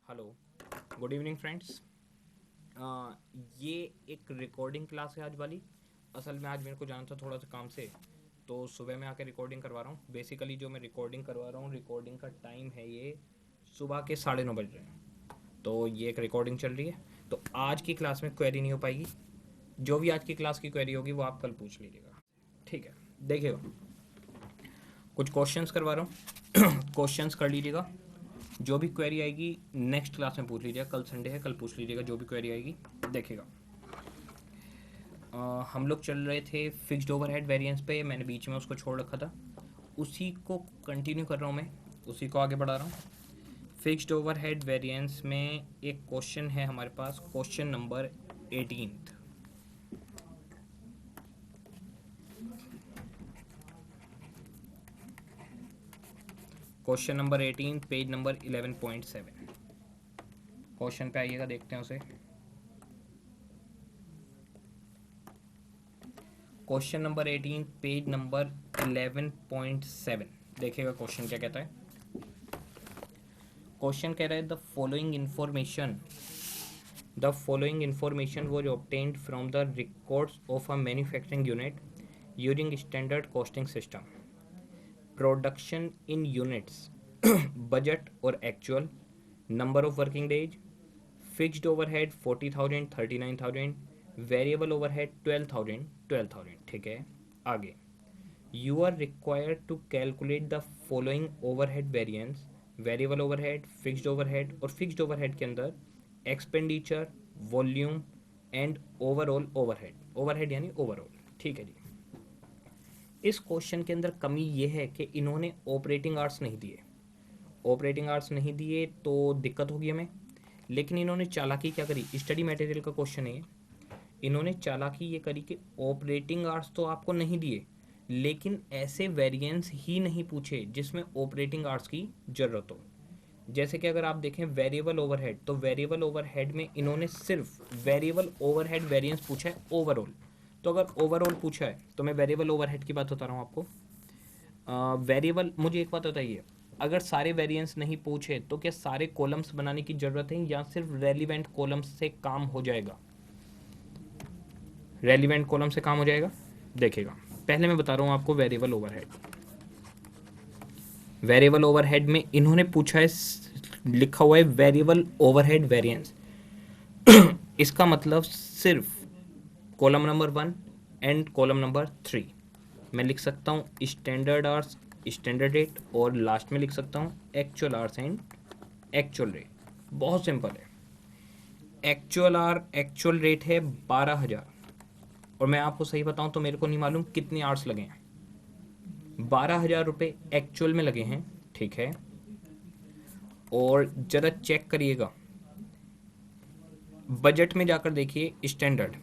Hello, good evening friends. ये एक recording class है आज वाली। असल में आज मेरे को जाना था थोड़ा सा काम से, तो सुबह में आके रिकॉर्डिंग करवा रहा हूँ। बेसिकली जो मैं रिकॉर्डिंग करवा रहा हूँ, रिकॉर्डिंग का टाइम है ये सुबह के 9:30 बज रहे हैं। तो ये एक रिकॉर्डिंग चल रही है, तो आज की क्लास में क्वेरी नहीं हो पाएगी। जो भी आज की क्लास की क्वेरी होगी वो आप कल पूछ लीजिएगा, ठीक है। देखिएगा, कुछ क्वेश्चंस करवा रहा हूँ क्वेश्चंस कर लीजिएगा। जो भी क्वेरी आएगी नेक्स्ट क्लास में पूछ लीजिएगा। कल संडे है, कल पूछ लीजिएगा जो भी क्वेरी आएगी। देखिएगा, हम लोग चल रहे थे फिक्स्ड ओवरहेड वेरिएंस पे। मैंने बीच में उसको छोड़ रखा था, उसी को कंटिन्यू कर रहा हूँ मैं, उसी को आगे बढ़ा रहा हूँ। फिक्स्ड ओवरहेड वेरिएंस में एक क्वेश्चन है हमारे पास, question number 18। Question number 18 page number 11.7। Question पे आइएगा, देखते हैं उसे। Question number 18 page number 11.7। देखिएगा क्वेश्चन क्या कहता है। क्वेश्चन कह रहा है the following information was obtained from the records of a manufacturing unit using standard costing system. Production in units, budget और actual, number of working days, fixed overhead 40,000 39,000, variable overhead 12,000 12,000। ठीक है, आगे। You are required to calculate the following overhead variance. Variable overhead, fixed overhead, और fixed overhead के अंदर expenditure, volume and overall overhead. Overhead यानी overall, ठीक है जी। इस क्वेश्चन के अंदर कमी यह है कि इन्होंने ऑपरेटिंग आवर्स नहीं दिए। ऑपरेटिंग आवर्स नहीं दिए तो दिक्कत होगी हमें। लेकिन इन्होंने चालाकी क्या करी, स्टडी मटेरियल का क्वेश्चन है ये। इन्होंने चालाकी ये करी कि ऑपरेटिंग आवर्स तो आपको नहीं दिए, लेकिन ऐसे वेरिएंस ही नहीं पूछे जिसमें ऑपरेटिंग आवर्स की ज़रूरत हो। जैसे कि अगर आप देखें वेरिएबल ओवरहेड, तो वेरिएबल ओवरहेड में इन्होंने सिर्फ वेरिएबल ओवरहेड वेरिएंस पूछा है ओवरऑल। तो अगर ओवरऑल पूछा है तो मैं वेरिएबल ओवरहेड की बात बता रहा हूँ आपको। वेरिएबल, मुझे एक बात बताइए, अगर सारे वेरिएंस नहीं पूछे तो क्या सारे कॉलम्स बनाने की ज़रूरत है या सिर्फ रेलिवेंट कॉलम्स से काम हो जाएगा? रेलिवेंट कॉलम से काम हो जाएगा। देखिएगा, पहले मैं बता रहा हूँ आपको वेरिएबल ओवरहेड। वेरिएबल ओवरहेड में इन्होंने पूछा है, लिखा हुआ है वेरिएबल ओवरहेड वेरिएंस। इसका मतलब सिर्फ column number 1 and column number 3 मैं लिख सकता हूँ स्टैंडर्ड आवर्स, स्टैंडर्ड रेट, और लास्ट में लिख सकता हूँ actual hours and actual rate. बहुत सिंपल है। एक्चुअल आवर, एक्चुअल रेट है 12,000, और मैं आपको सही बताऊं तो मेरे को नहीं मालूम कितने आवर्स लगे हैं। 12,000 रुपये एक्चुअल में लगे हैं, ठीक है। और ज़रा चेक करिएगा, बजट में जाकर देखिए, स्टैंडर्ड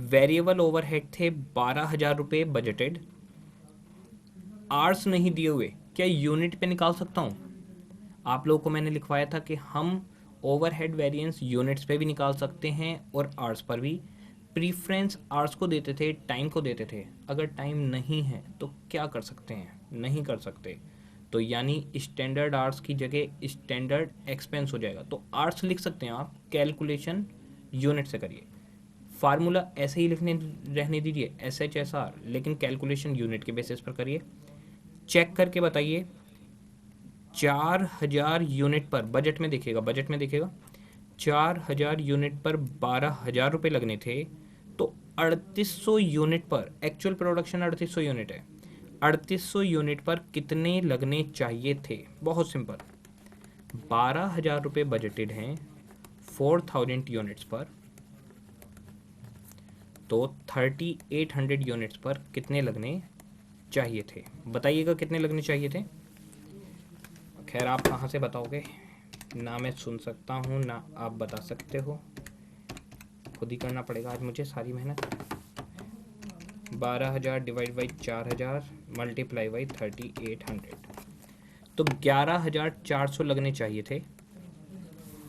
वेरिएबल ओवरहेड थे 12,000 रुपये बजटेड। आवर्स नहीं दिए हुए, क्या यूनिट पे निकाल सकता हूँ? आप लोगों को मैंने लिखवाया था कि हम ओवरहेड वेरिएंस यूनिट्स पे भी निकाल सकते हैं और आवर्स पर भी। प्रीफ्रेंस आवर्स को देते थे, टाइम को देते थे। अगर टाइम नहीं है तो क्या कर सकते हैं? नहीं कर सकते। तो यानी स्टैंडर्ड आवर्स की जगह स्टैंडर्ड एक्सपेंस हो जाएगा। तो आवर्स लिख सकते हैं आप, कैलकुलेशन यूनिट से करिए। फार्मूला ऐसे ही लिखने रहने दीजिए, SHSR, लेकिन कैलकुलेशन यूनिट के बेसिस पर करिए। चेक करके बताइए, 4,000 यूनिट पर, बजट में देखिएगा, बजट में देखिएगा, 4,000 यूनिट पर 12,000 रुपये लगने थे। तो 3,800 यूनिट पर, एक्चुअल प्रोडक्शन 3,800 यूनिट है, 3,800 यूनिट पर कितने लगने चाहिए थे? बहुत सिंपल, 12,000 रुपये बजटेड हैं 4,000 यूनिट्स पर, तो 3,800 यूनिट्स पर कितने लगने चाहिए थे? बताइएगा कितने लगने चाहिए थे। खैर, आप कहाँ से बताओगे, ना मैं सुन सकता हूँ ना आप बता सकते हो, खुद ही करना पड़ेगा आज मुझे सारी मेहनत। 12,000 डिवाइड बाई 4,000 मल्टीप्लाई बाई 3,800, तो 11,400 लगने चाहिए थे,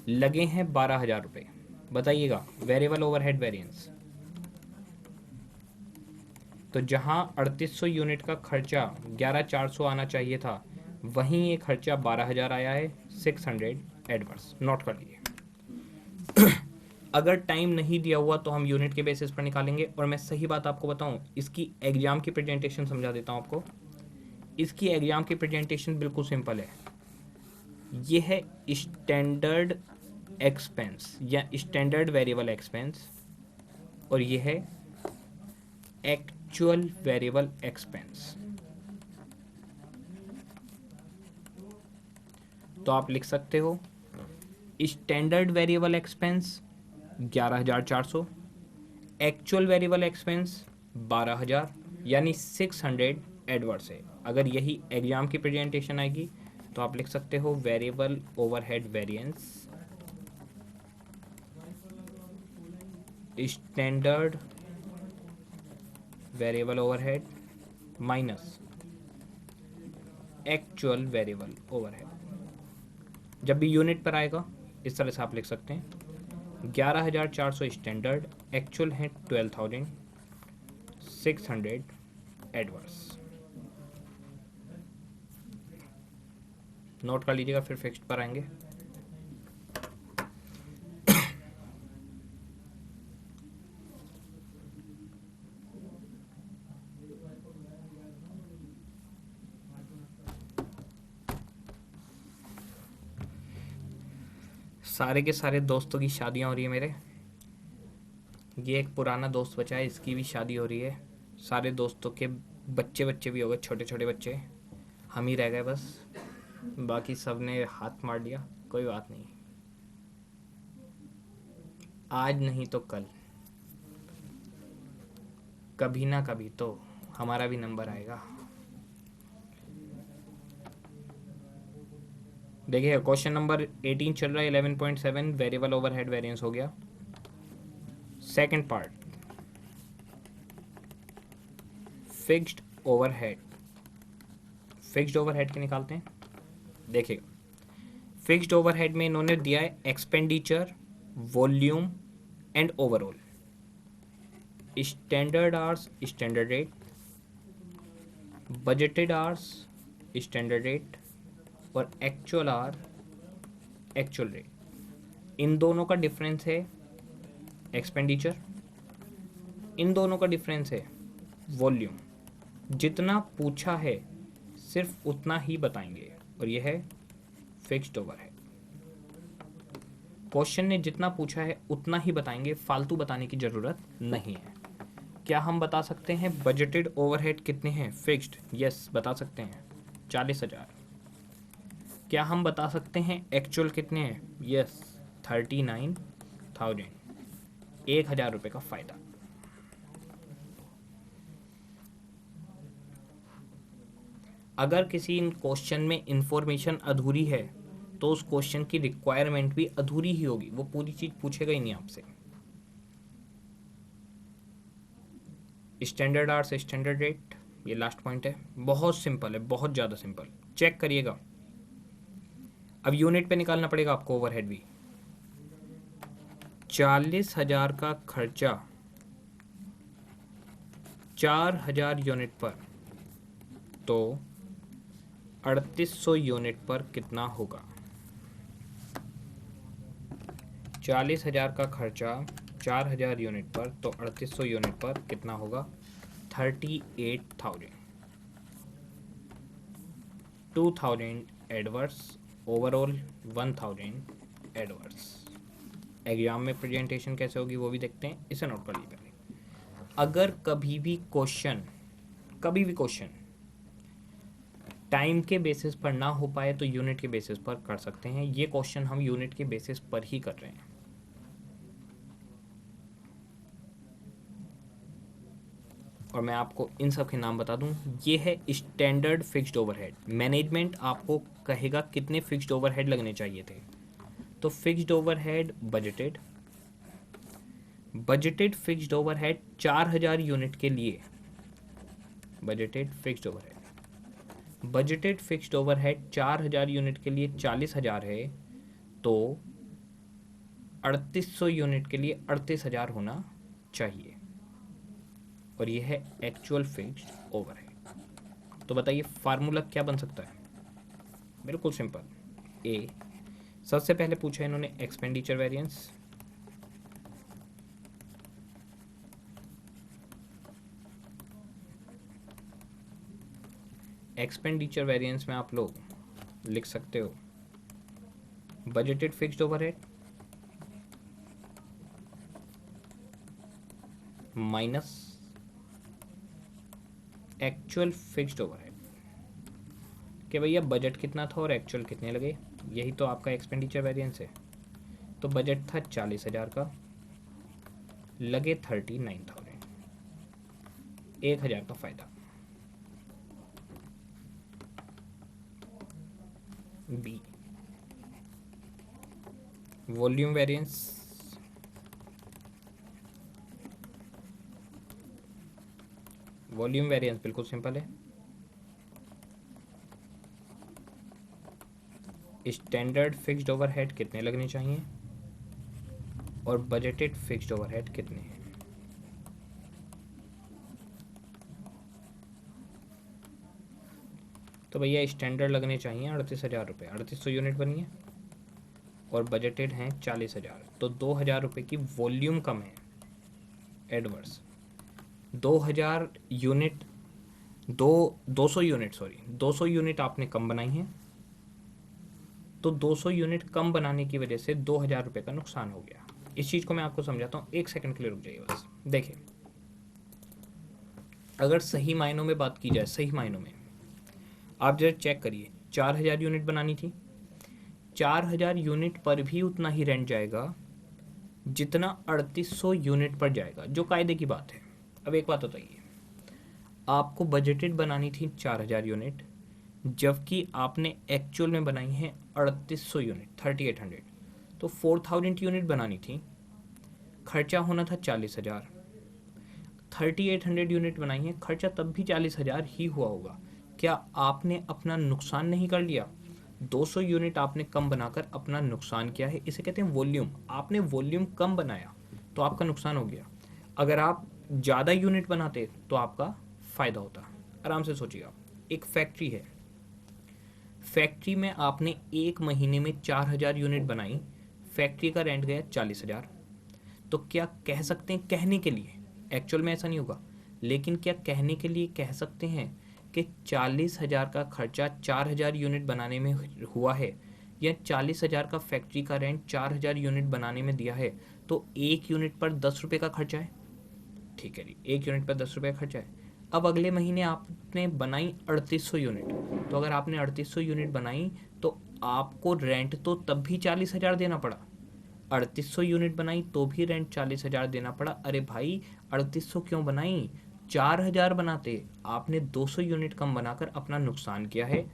लगे हैं 12,000 रुपये। बताइएगा वेरिएबल ओवरहेड वेरिएंस। तो जहाँ 3,800 यूनिट का खर्चा 11,400 आना चाहिए था, वहीं ये खर्चा 12,000 आया है, 600। एडवर्स। नोट कर लीजिए। अगर टाइम नहीं दिया हुआ तो हम यूनिट के बेसिस पर निकालेंगे। और मैं सही बात आपको बताऊं, इसकी एग्जाम की प्रेजेंटेशन समझा देता हूं आपको। इसकी एग्जाम की प्रेजेंटेशन बिल्कुल सिंपल है। ये है स्टैंडर्ड एक्सपेंस या स्टैंडर्ड वेरिएबल एक्सपेंस, और ये है एक्चुअल वेरिएबल एक्सपेंस। तो आप लिख सकते हो standard variable expense 11,400, actual variable expense 12,000, यानी 600 एडवर्स है। अगर यही एग्जाम की प्रेजेंटेशन आएगी तो आप लिख सकते हो variable overhead variance standard variable overhead minus actual variable overhead. जब भी यूनिट पर आएगा इस तरह से आप लिख सकते हैं 11,400 स्टैंडर्ड, एक्चुअल है 12,600 एडवर्स। नोट कर लीजिएगा, फिर फिक्स्ड पर आएंगे। सारे के सारे दोस्तों की शादियां हो रही है मेरे। ये एक पुराना दोस्त बचा है, इसकी भी शादी हो रही है। सारे दोस्तों के बच्चे बच्चे भी हो गए, छोटे छोटे बच्चे। हम ही रह गए बस, बाकी सब ने हाथ मार लिया। कोई बात नहीं, आज नहीं तो कल, कभी ना कभी तो हमारा भी नंबर आएगा। देखिए क्वेश्चन नंबर 18 चल रहा है, 11.7 वेरिएबल ओवरहेड वेरिएंस हो गया। Second part, fixed overhead. Fixed overhead के निकालते हैं। देखिए फिक्स्ड ओवरहेड में इन्होंने दिया है expenditure, volume and overall. Standard hours standard rate, budgeted hours standard rate, और एक्चुअल आवर एक्चुअल रेट। इन दोनों का डिफरेंस है एक्सपेंडिचर, इन दोनों का डिफरेंस है वॉल्यूम। जितना पूछा है सिर्फ उतना ही बताएंगे, और यह है फिक्स्ड ओवरहेड। क्वेश्चन ने जितना पूछा है उतना ही बताएंगे, फालतू बताने की जरूरत नहीं है। क्या हम बता सकते हैं बजटेड ओवरहेड कितने हैं फिक्स्ड? यस बता सकते हैं, 40,000। क्या हम बता सकते हैं एक्चुअल कितने हैं? यस 39,000, 1,000 रुपये का फायदा। अगर किसी क्वेश्चन में इंफॉर्मेशन अधूरी है तो उस क्वेश्चन की रिक्वायरमेंट भी अधूरी ही होगी, वो पूरी चीज पूछेगा ही नहीं आपसे। स्टैंडर्ड आवर्स स्टैंडर्ड रेट, ये लास्ट पॉइंट है। बहुत सिंपल है, बहुत ज़्यादा सिंपल, चेक करिएगा। अब यूनिट पे निकालना पड़ेगा आपको ओवरहेड भी। 40,000 का खर्चा 4,000 यूनिट पर, तो 3,800 यूनिट पर कितना होगा? 40,000 का खर्चा 4,000 यूनिट पर, तो 3,800 यूनिट पर कितना होगा? 38,000। 2,000 एडवर्स, ओवरऑल 1,000 एडवर्स। एग्जाम में प्रेजेंटेशन कैसे होगी वो भी देखते हैं, इसे नोट कर लीजिए। अगर कभी भी क्वेश्चन टाइम के बेसिस पर ना हो पाए तो यूनिट के बेसिस पर कर सकते हैं। ये क्वेश्चन हम यूनिट के बेसिस पर ही कर रहे हैं। और मैं आपको इन सब के नाम बता दूं, ये है स्टैंडर्ड फिक्स्ड ओवरहेड। मैनेजमेंट आपको कहेगा कितने फिक्स्ड ओवरहेड लगने चाहिए थे, तो fixed overhead budgeted fixed overhead 4,000 unit के लिए, बजटेड फिक्स्ड ओवरहेड 4,000 यूनिट के लिए 40,000 है, तो 3,800 यूनिट के लिए 38,000 होना चाहिए, और ये है एक्चुअल फिक्स्ड ओवरहेड। तो बताइए फार्मूला क्या बन सकता है? बिल्कुल सिंपल, ए सबसे पहले पूछा इन्होंने एक्सपेंडिचर वेरिएंस। एक्सपेंडिचर वेरिएंस में आप लोग लिख सकते हो budgeted fixed overhead minus actual fixed overhead, कि भैया बजट कितना था और एक्चुअल कितने लगे, यही तो आपका एक्सपेंडिचर वेरिएंस है। तो बजट था 40,000 का, लगे 39,000, 1,000 का फायदा। B volume variance, volume variance बिल्कुल सिंपल है, स्टैंडर्ड फिक्स्ड ओवरहेड कितने लगने चाहिए और बजटेड फिक्स्ड ओवरहेड कितने हैं। तो भैया स्टैंडर्ड लगने चाहिए 38,000 रुपये, 3800 यूनिट बनी है और बजटेड हैं 40,000, तो 2,000 रुपये की वॉल्यूम कम है। Adverse 2,000 unit, 200 unit, sorry 200 unit आपने कम बनाई हैं, तो 200 यूनिट कम बनाने की वजह से 2,000 रुपये का नुकसान हो गया। इस चीज़ को मैं आपको समझाता हूँ, एक सेकंड के लिए रुक जाइए बस। देखिए, अगर सही मायनों में बात की जाए, सही मायनों में आप जरा चेक करिए, 4,000 यूनिट बनानी थी, 4,000 यूनिट पर भी उतना ही रेंट जाएगा जितना 3,800 यूनिट पर जाएगा, जो कायदे की बात है। अब एक बात बताइए, आपको बजटेड बनानी थी 4,000 यूनिट, जबकि आपने एक्चुअल में बनाई है 3,800 यूनिट, 3,800, तो 4,000 यूनिट बनानी थी, खर्चा होना था 40,000, 3,800 यूनिट बनाई है, खर्चा तब भी 40,000 ही हुआ होगा। क्या आपने अपना नुकसान नहीं कर लिया? 200 यूनिट आपने कम बनाकर अपना नुकसान किया है, इसे कहते हैं वॉल्यूम। आपने वॉल्यूम कम बनाया तो आपका नुकसान हो गया। अगर आप ज़्यादा यूनिट बनाते तो आपका फ़ायदा होता। आराम से सोचिए, आप एक फैक्ट्री है, फैक्ट्री में आपने एक महीने में 4,000 यूनिट बनाई, फैक्ट्री का रेंट गया 40,000, तो क्या कह सकते हैं, कहने के लिए, एक्चुअल में ऐसा नहीं होगा, लेकिन क्या कहने के लिए कह सकते हैं कि 40,000 का खर्चा 4,000 यूनिट बनाने में हुआ है, या 40,000 का फैक्ट्री का रेंट 4,000 यूनिट बनाने में दिया है, तो एक यूनिट पर 10 रुपये का खर्चा है। ठीक है जी, एक यूनिट पर 10 रुपये का खर्चा है। अब अगले महीने आपने बनाई 3,800 यूनिट, तो अगर आपने 3,800 यूनिट बनाई तो आपको रेंट तो तब भी 40,000 देना पड़ा। 3,800 यूनिट बनाई तो भी रेंट 40,000 देना पड़ा। अरे भाई, 3,800 क्यों बनाई? 4,000 बनाते, आपने 200 यूनिट कम बनाकर अपना नुकसान किया है,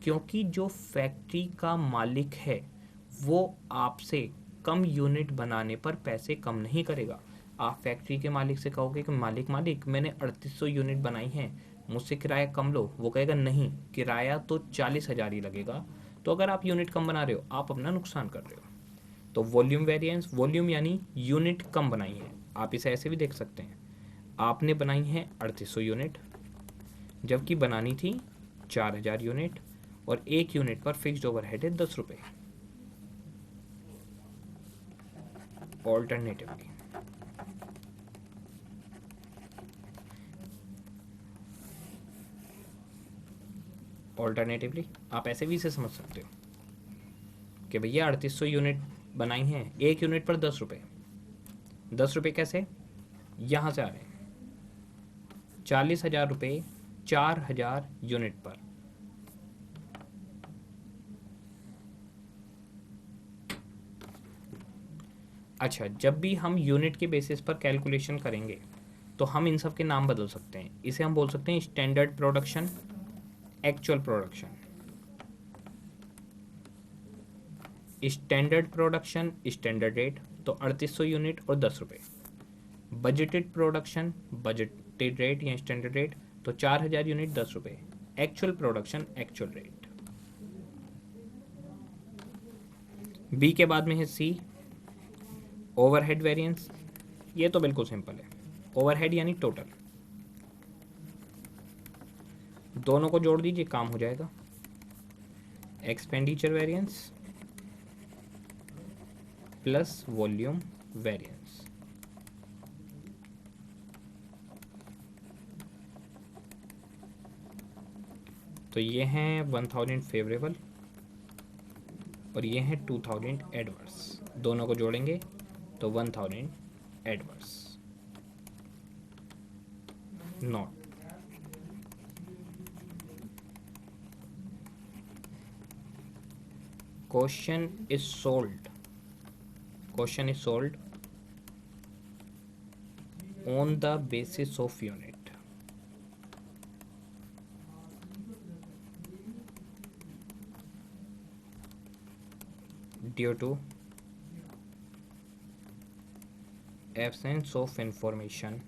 क्योंकि जो फैक्ट्री का मालिक है वो आपसे कम यूनिट बनाने पर पैसे कम नहीं करेगा। आप फैक्ट्री के मालिक से कहोगे कि मालिक मालिक मैंने 3,800 यूनिट बनाई हैं, मुझसे किराया कम लो, वो कहेगा नहीं, किराया तो 40,000 ही लगेगा। तो अगर आप यूनिट कम बना रहे हो, आप अपना नुकसान कर रहे हो। तो वॉल्यूम वेरिएंस, वॉल्यूम यानी यूनिट कम बनाई है। आप इसे ऐसे भी देख सकते हैं, आपने बनाई है 3,800 यूनिट, जबकि बनानी थी 4,000 यूनिट, और एक यूनिट पर फिक्स्ड ओवरहेड है 10 रुपये। ऑल्टरनेटिवली ऑल्टरनेटिवली आप ऐसे भी इसे समझ सकते हो कि भैया 3,800 यूनिट बनाई हैं, एक यूनिट पर 10 रुपये। 10 रुपये कैसे? यहाँ से आ रहे हैं, 40,000 रुपये 4,000 यूनिट पर। अच्छा, जब भी हम यूनिट के बेसिस पर कैलकुलेशन करेंगे तो हम इन सब के नाम बदल सकते हैं। इसे हम बोल सकते हैं standard production, actual production. Standard production, standard rate, तो 3,800 यूनिट और 10 रुपये। बजटेड प्रोडक्शन, बजटेड रेट या स्टैंडर्ड रेट, तो 4,000 यूनिट 10 रुपये। Actual production, actual rate. B के बाद में है सी, ओवरहेड वेरिएंस। ये तो बिल्कुल सिंपल है, ओवरहेड यानी टोटल, दोनों को जोड़ दीजिए काम हो जाएगा। Expenditure variance plus volume variance. तो ये हैं 1000 फेवरेबल और ये हैं 2000 एडवर्स, दोनों को जोड़ेंगे तो 1000 adverse. Not question is solved, question is solved on the basis of unit. Due to absence of information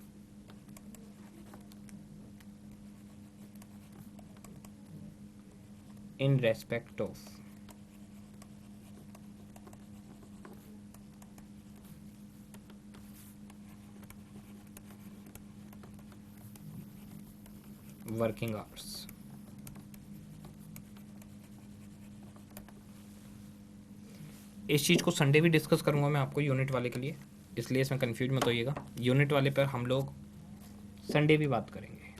in respect of working hours. इस चीज़ को संडे भी डिस्कस करूंगा मैं आपको यूनिट वाले के लिए, इसलिए इसमें कंफ्यूज मत होइएगा। यूनिट वाले पर हम लोग संडे भी बात करेंगे।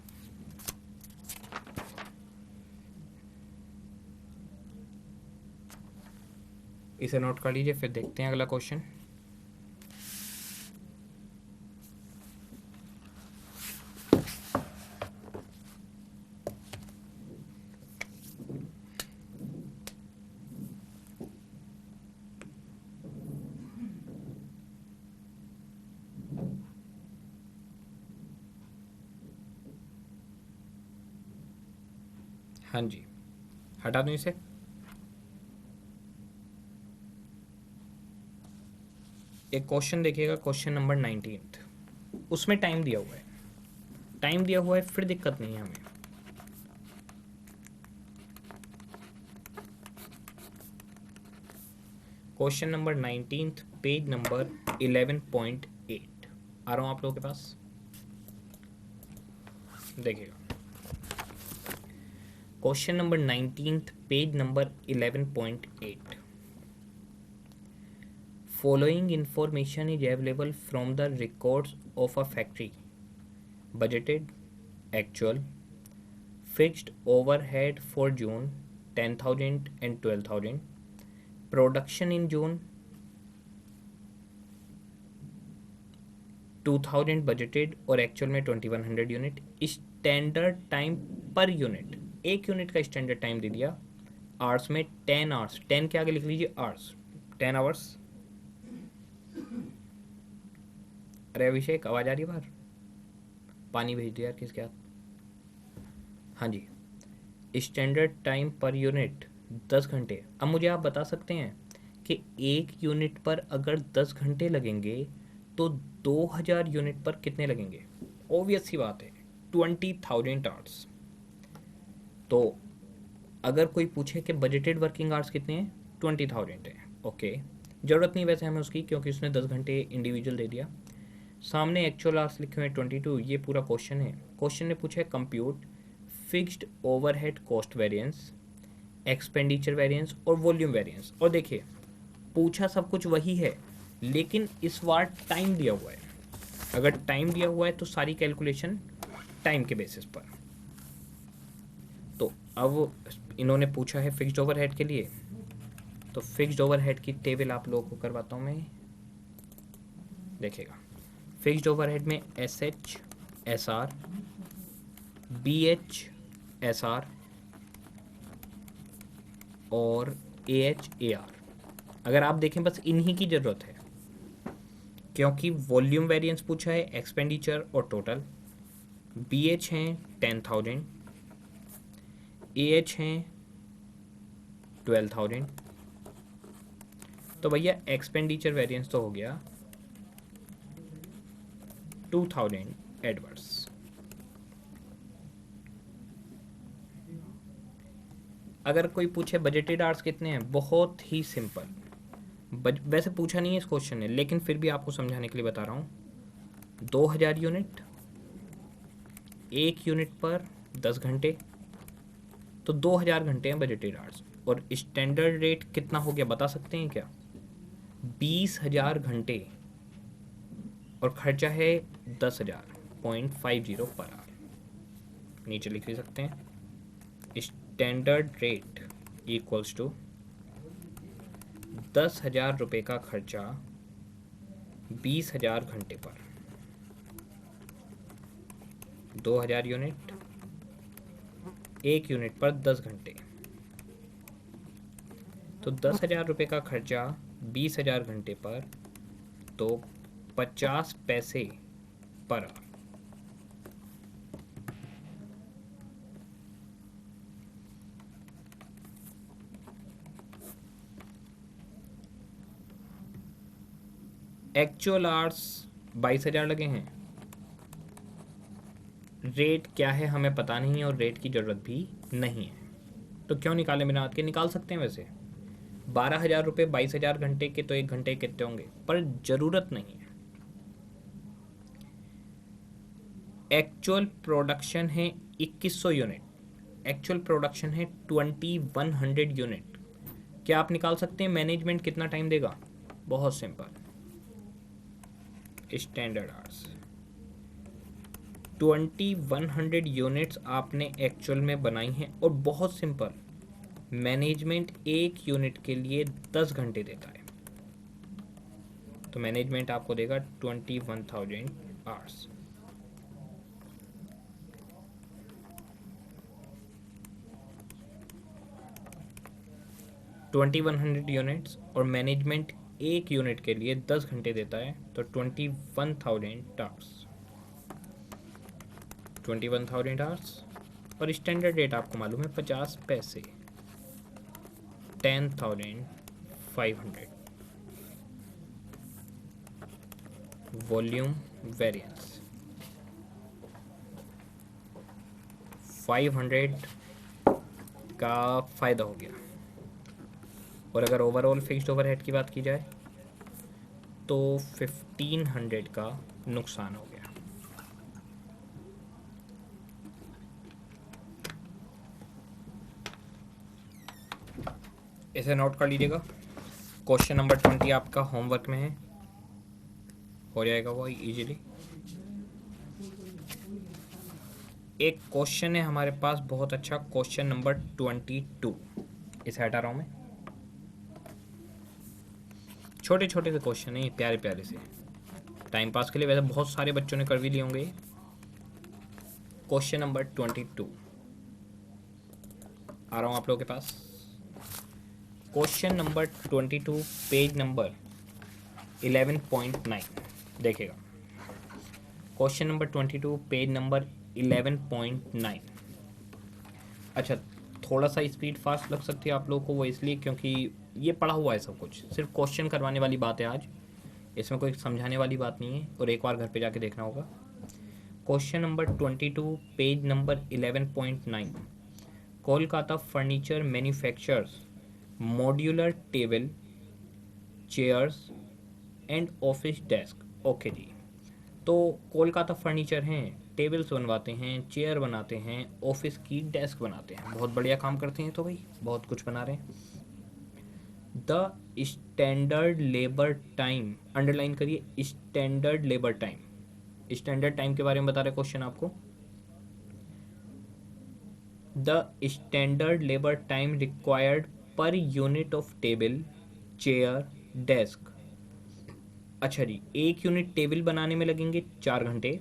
इसे नोट कर लीजिए, फिर देखते हैं अगला क्वेश्चन। हाँ जी, हटा दूं इसे। एक क्वेश्चन देखिएगा, क्वेश्चन नंबर 19, उसमें टाइम दिया हुआ है, टाइम दिया हुआ है, फिर दिक्कत नहीं है हमें। क्वेश्चन नंबर 19, पेज नंबर 11.8 आ रहा हूं आप लोगों के पास, देखिएगा। Question number 19, page number 11.8। Following information is available from the records of a factory: budgeted, actual, fixed overhead for June 10,000 and 12,000, production in June 2000 budgeted और एक्चुअल में 2100 unit. Standard time per unit, एक unit का standard time दे दिया hours में 10 hours, 10 के आगे लिख लीजिए आवर्स, 10 आवर्स। अरे अभिषेक आवाज आ रही है बाहर, पानी भेज दिया यार किसके हाथ। हाँ जी, स्टैंडर्ड टाइम पर यूनिट 10 घंटे। अब मुझे आप बता सकते हैं कि एक यूनिट पर अगर 10 घंटे लगेंगे तो 2000 यूनिट पर कितने लगेंगे? ऑब्वियस सी बात है 20,000 आवर्स। तो अगर कोई पूछे कि बजटेड वर्किंग आवर्स कितने हैं, 20,000 है, ओके, ज़रूरत नहीं वैसे हमें उसकी, क्योंकि उसने 10 घंटे इंडिविजुअल दे दिया। सामने एक्चुअल आवर्स लिखे हुए हैं 22, ये पूरा क्वेश्चन है। क्वेश्चन ने पूछा है compute fixed overhead cost variance, expenditure variance और वॉल्यूम वेरिएंस। और देखिए पूछा सब कुछ वही है, लेकिन इस बार टाइम दिया हुआ है। अगर टाइम दिया हुआ है तो सारी कैलकुलेशन टाइम के बेसिस पर। तो अब इन्होंने पूछा है फिक्स्ड ओवरहेड के लिए, तो फिक्स्ड ओवरहेड की टेबल आप लोगों को करवाता हूँ मैं, देखिएगा। फिक्स्ड ओवरहेड में SH SR, BH SR और AH AR। अगर आप देखें बस इन्हीं की ज़रूरत है, क्योंकि वॉल्यूम वेरिएंस पूछा है, एक्सपेंडिचर और टोटल। BH हैं 10,000, AH हैं 12,000। तो भैया एक्सपेंडिचर वेरिएंस तो हो गया 2000 एडवर्स। अगर कोई पूछे बजटेड आवर्स कितने हैं, बहुत ही सिंपल, वैसे पूछा नहीं है इस क्वेश्चन ने, लेकिन फिर भी आपको समझाने के लिए बता रहा हूँ। 2000 यूनिट, एक यूनिट पर 10 घंटे, तो 2000 घंटे हैं बजटेड आवर्स। और स्टैंडर्ड रेट कितना हो गया बता सकते हैं क्या? 20,000 घंटे और खर्चा है 10,000.50 पर आवर। नीचे लिख भी सकते हैं स्टैंडर्ड रेट इक्वल्स टू 10,000 रुपये का खर्चा 20,000 घंटे पर, 2,000 यूनिट, 1 यूनिट पर 10 घंटे। तो 10,000 रुपये का खर्चा 20,000 घंटे पर, तो 50 पैसे पर आवर। एक्चुअल आवर्स 22,000 लगे हैं। रेट क्या है हमें पता नहीं है और रेट की ज़रूरत भी नहीं है, तो क्यों निकाले बिना हाथ के? निकाल सकते हैं वैसे। 12,000 रुपये 22,000 घंटे के, तो 1 घंटे कितने होंगे, पर ज़रूरत नहीं है। एक्चुअल प्रोडक्शन है 2100 यूनिट, एक्चुअल प्रोडक्शन है 2100 यूनिट। क्या आप निकाल सकते हैं मैनेजमेंट कितना टाइम देगा? बहुत सिंपल, स्टैंडर्ड आवर्स 2100 यूनिट्स आपने एक्चुअल में बनाई हैं, और बहुत सिंपल, मैनेजमेंट 1 यूनिट के लिए 10 घंटे देता है, तो मैनेजमेंट आपको देगा 21,000 आवर्स। ट्वेंटी 100 यूनिट्स और मैनेजमेंट 1 यूनिट के लिए 10 घंटे देता है, तो 21,000 आवर्स, 21,000 आवर्स। और स्टैंडर्ड रेट आपको मालूम है 50 पैसे, 10,500। वॉल्यूम वेरिएंस 500 का फ़ायदा हो गया, और अगर ओवरऑल फिक्स्ड ओवरहेड की बात की जाए तो 1500 का नुकसान हो गया। इसे नोट कर लीजिएगा। क्वेश्चन नंबर 20 आपका होमवर्क में है, हो जाएगा वो इजीली। एक क्वेश्चन है हमारे पास बहुत अच्छा, क्वेश्चन नंबर 22। इसे हटा रहा हूँ मैं। छोटे छोटे से क्वेश्चन है, प्यारे प्यारे से, टाइम पास के लिए। वैसे बहुत सारे बच्चों ने कर भी लिए होंगे। क्वेश्चन नंबर 22 आ रहा हूँ आप लोगों के पास। क्वेश्चन नंबर 22 पेज नंबर 11.9 देखिएगा। Question number 22 page number 11.9। अच्छा, थोड़ा सा स्पीड फास्ट लग सकती है आप लोगों को, वो इसलिए क्योंकि ये पढ़ा हुआ है सब कुछ, सिर्फ क्वेश्चन करवाने वाली बात है आज, इसमें कोई समझाने वाली बात नहीं है, और एक बार घर पे जाके देखना होगा। Question number 22 page number 11.9। Kolkata furniture manufactures modular table, chairs and office desk. Okay जी, तो कोलकाता फर्नीचर हैं, टेबल्स बनवाते हैं, चेयर बनाते हैं, ऑफिस की डेस्क बनाते हैं। बहुत बढ़िया काम करते हैं, तो भाई बहुत कुछ बना रहे हैं। The standard labour time, underline करिए, standard labour time. Standard time के बारे में बता रहे क्वेश्चन आपको। The standard labour time required per unit of table, chair, desk. अच्छा जी, 1 यूनिट टेबल बनाने में लगेंगे 4 घंटे,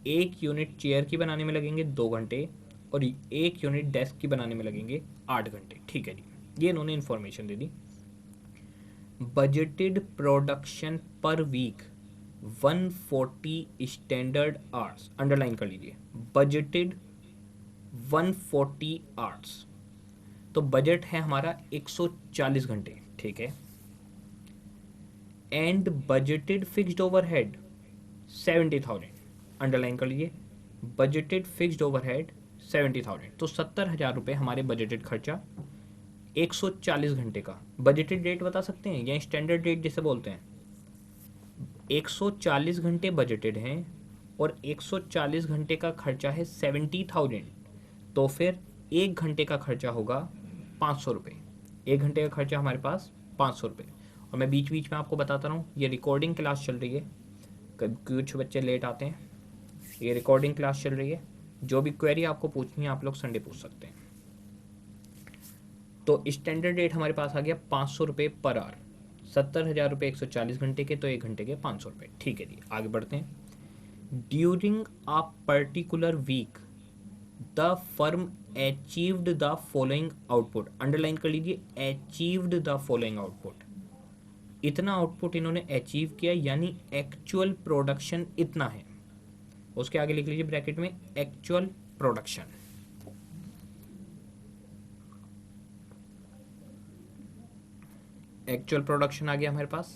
1 यूनिट चेयर की बनाने में लगेंगे 2 घंटे, और 1 यूनिट डेस्क की बनाने में लगेंगे 8 घंटे। ठीक है जी, ये इन्होंने इन्फॉर्मेशन दे दी। Budgeted production per week 140 standard hours, underline कर लीजिए, बजटेड 140 आवर्स। तो बजट है हमारा 140 घंटे, ठीक है। And budgeted fixed overhead 70,000, underline कर लीजिए, बजटेड फिक्स्ड ओवरहेड 70,000। तो 70,000 रुपये हमारे बजटेड खर्चा 140 घंटे का। बजटेड रेट बता सकते हैं या स्टैंडर्ड रेट जिसे बोलते हैं। 140 घंटे बजटेड हैं और 140 घंटे का खर्चा है 70,000, तो फिर 1 घंटे का खर्चा होगा 500 रुपये। 1 घंटे का खर्चा हमारे पास 500 रुपये, और मैं बीच बीच में आपको बताता रहा हूँ, ये रिकॉर्डिंग क्लास चल रही है, कुछ बच्चे लेट आते हैं, ये रिकॉर्डिंग क्लास चल रही है। जो भी क्वेरी आपको पूछनी है आप लोग संडे पूछ सकते हैं। तो स्टैंडर्ड रेट हमारे पास आ गया 500 रुपये पर आवर, 70,000 रुपये 140 घंटे के, तो 1 घंटे के 500 रुपये। ठीक है जी, आगे बढ़ते हैं। During a particular week the firm achieved the following output, underline कर लीजिए, अचीव्ड द फॉलोइंग आउटपुट। इतना आउटपुट इन्होंने अचीव किया, यानी एक्चुअल प्रोडक्शन इतना है। उसके आगे लिख लीजिए ब्रैकेट में एक्चुअल प्रोडक्शन। एक्चुअल प्रोडक्शन आ गया हमारे पास।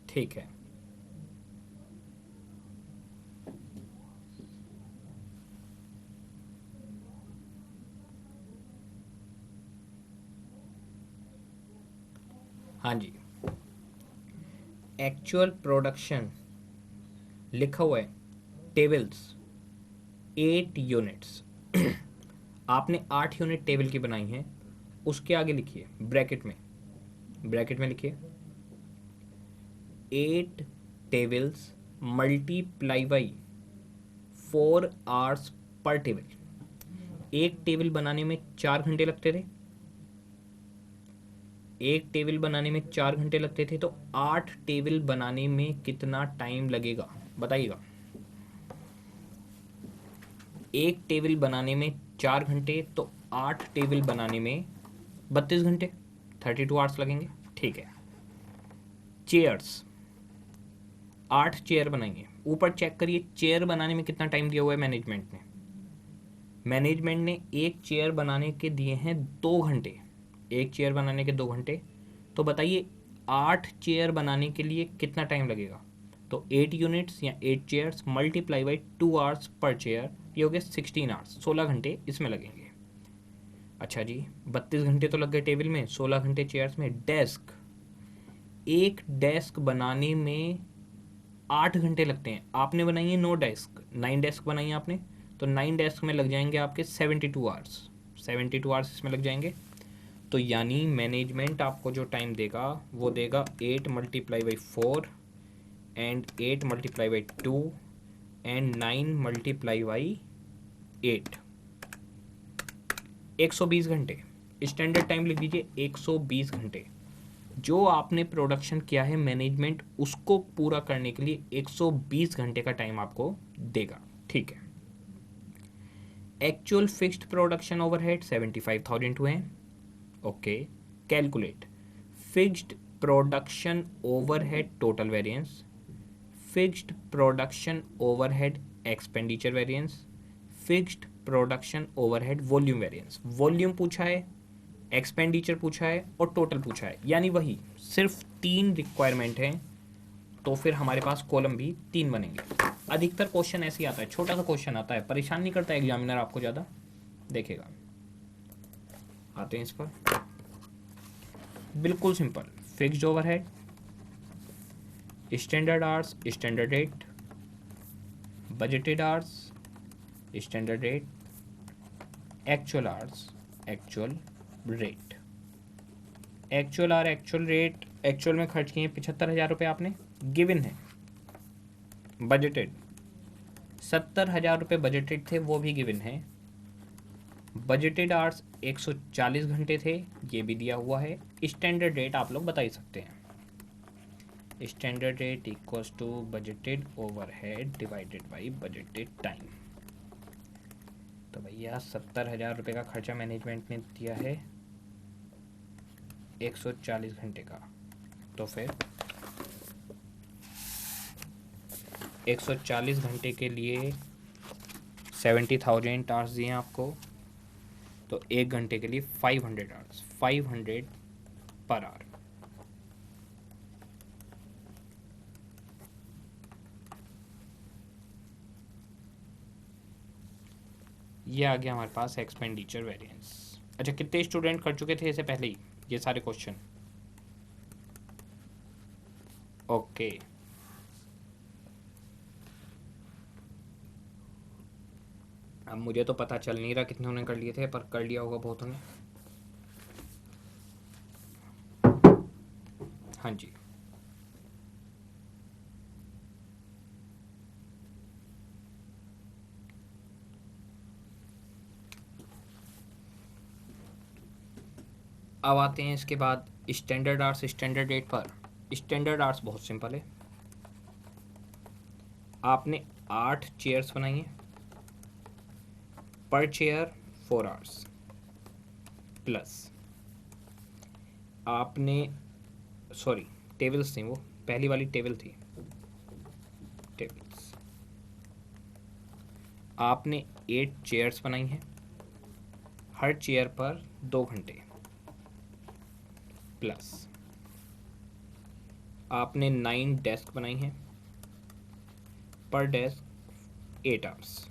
ठीक है, हाँ जी, एक्चुअल प्रोडक्शन लिखा हुआ है टेबल्स 8 यूनिट्स। आपने 8 यूनिट टेबल की बनाई है, उसके आगे लिखिए ब्रैकेट में लिखिए 8 tables multiply by 4 hours per table. एक टेबल बनाने में 4 घंटे लगते थे, एक टेबल बनाने में 4 घंटे लगते थे, तो 8 टेबल बनाने में कितना टाइम लगेगा बताइएगा। एक टेबल बनाने में 4 घंटे, तो 8 टेबल बनाने में 32 घंटे, 32 आवर्स लगेंगे। ठीक है, चेयर्स 8 चेयर बनाएंगे। ऊपर चेक करिए चेयर बनाने में कितना टाइम दिया हुआ है मैनेजमेंट ने। मैनेजमेंट ने एक चेयर बनाने के दिए हैं 2 घंटे, एक चेयर बनाने के 2 घंटे। तो बताइए 8 चेयर बनाने के लिए कितना टाइम लगेगा। तो 8 यूनिट्स या 8 chairs multiply by 2 hours per chair, ये हो गए 16 आवर्स, 16 घंटे इसमें लगेंगे। अच्छा जी, 32 घंटे तो लग गए टेबल में, 16 घंटे चेयर्स में। डेस्क, एक डेस्क बनाने में 8 घंटे लगते हैं। आपने बनाई है 9 डेस्क, 9 डेस्क बनाई है आपने, तो 9 डेस्क में लग जाएंगे आपके 72 आवर्स, 72 आवर्स इसमें लग जाएंगे। तो यानी मैनेजमेंट आपको जो टाइम देगा वो देगा 8 multiply by 4 and 8 multiply by 2 and 9 multiply by 8, 120 घंटे। स्टैंडर्ड टाइम लिख दीजिए 120 घंटे। जो आपने प्रोडक्शन किया है मैनेजमेंट उसको पूरा करने के लिए 120 घंटे का टाइम आपको देगा। ठीक है, एक्चुअल फिक्स्ड प्रोडक्शन ओवरहेड 75,000 हुए हैं। Okay, calculate fixed production overhead total variance, fixed production overhead expenditure variance, fixed production overhead volume variance. Volume पूछा है, एक्सपेंडिचर पूछा है और टोटल पूछा है, यानी वही सिर्फ 3 रिक्वायरमेंट हैं, तो फिर हमारे पास कॉलम भी 3 बनेंगे। अधिकतर क्वेश्चन ऐसे ही आता है, छोटा सा क्वेश्चन आता है, परेशान नहीं करता एग्जामिनर आपको ज़्यादा। देखेगा, आते हैं इस पर, बिल्कुल simple. Fixed overhead, standard hours, standard rate, budgeted hours, standard rate, actual hours, actual rate. Actual hour actual rate, actual में खर्च किए 75,000 रुपये आपने, गिवन है। बजटेड 70,000 रुपये बजटेड थे, वो भी गिवन है। बजटेड आवर्स 140 घंटे थे, ये भी दिया हुआ है। स्टैंडर्ड रेट आप लोग बता ही सकते हैं, standard rate equals to budgeted overhead divided by budgeted time. तो भैया 70,000 रुपये का खर्चा मैनेजमेंट ने दिया है 140 घंटे का, तो फिर 140 घंटे के लिए 70,000 आवर्स दिए आपको, तो 1 घंटे के लिए 500 आवर्स, 500 पर आवर। ये आ गया हमारे पास एक्सपेंडिचर वेरिएंस। अच्छा, कितने स्टूडेंट कर चुके थे इससे पहले ही ये सारे क्वेश्चन? ओके, अब मुझे तो पता चल नहीं रहा कितने ने कर लिए थे, पर कर लिया होगा बहुतों ने। हाँ जी, अब आते हैं इसके बाद स्टैंडर्ड आवर्स स्टैंडर्ड रेट पर। स्टैंडर्ड आवर्स बहुत सिंपल है, आपने 8 चेयर्स बनाई हैं, पर चेयर 4 आवर्स, प्लस आपने, सॉरी टेबल्स थी वो, पहली वाली टेबल थी, टेबल्स, आपने 8 चेयर्स बनाई हैं, हर चेयर पर 2 घंटे, प्लस आपने 9 डेस्क बनाई हैं, पर डेस्क 8 आवर्स,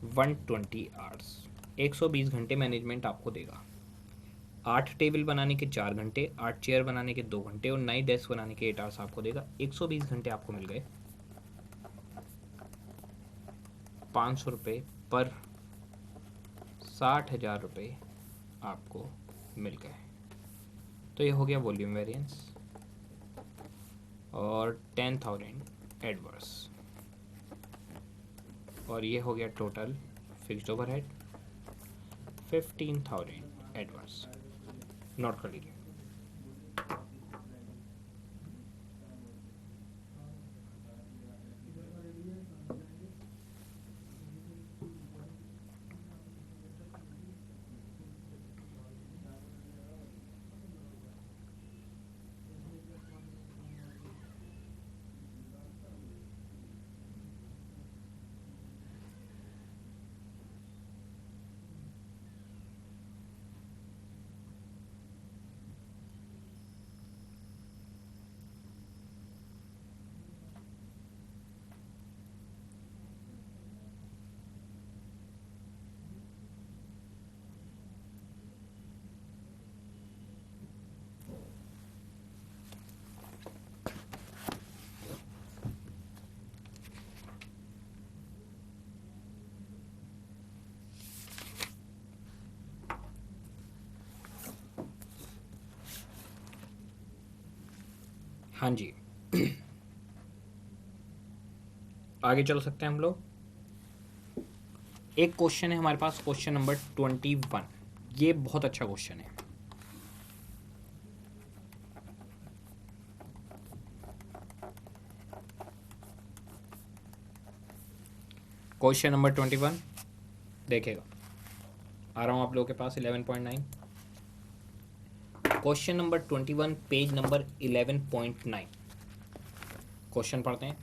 120 आवर्स, 120 घंटे मैनेजमेंट आपको देगा। 8 टेबल बनाने के 4 घंटे, 8 चेयर बनाने के 2 घंटे और 9 डेस्क बनाने के 8 आवर्स आपको देगा। 120 घंटे आपको मिल गए, 500 रुपये पर 60,000 रुपये आपको मिल गए। तो ये हो गया वॉल्यूम वेरिएंस और 10,000 एडवर्स, और ये हो गया total fixed overhead 15,000 adverse. Note कर लीजिए। हाँ जी, आगे चल सकते हैं हम लोग। एक क्वेश्चन है हमारे पास, क्वेश्चन नंबर 21। ये बहुत अच्छा क्वेश्चन है। क्वेश्चन नंबर 21 देखेगा, आ रहा हूँ आप लोगों के पास 11.9। Question number 21 page number 11.9। Question पढ़ते हैं,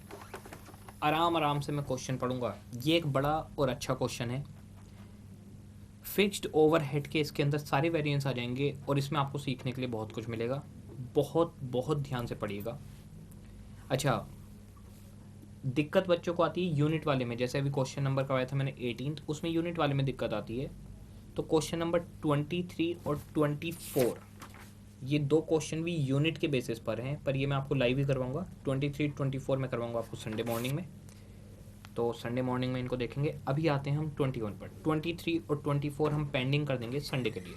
आराम आराम से मैं क्वेश्चन पढ़ूंगा। ये एक बड़ा और अच्छा क्वेश्चन है। फिक्स्ड ओवरहेड के इसके अंदर सारे वेरिएंस आ जाएंगे और इसमें आपको सीखने के लिए बहुत कुछ मिलेगा। बहुत बहुत ध्यान से पढ़िएगा। अच्छा, दिक्कत बच्चों को आती है यूनिट वाले में, जैसे अभी क्वेश्चन नंबर करवाया था मैंने 18, उसमें यूनिट वाले में दिक्कत आती है। तो क्वेश्चन नंबर 23 और 24, ये दो क्वेश्चन भी यूनिट के बेसिस पर हैं, पर ये मैं आपको लाइव ही करवाऊंगा। 23 24 में करवाऊंगा आपको संडे मॉर्निंग में, तो संडे मॉर्निंग में इनको देखेंगे। अभी आते हैं हम 21 पर। 23 और 24 हम पेंडिंग कर देंगे संडे के लिए।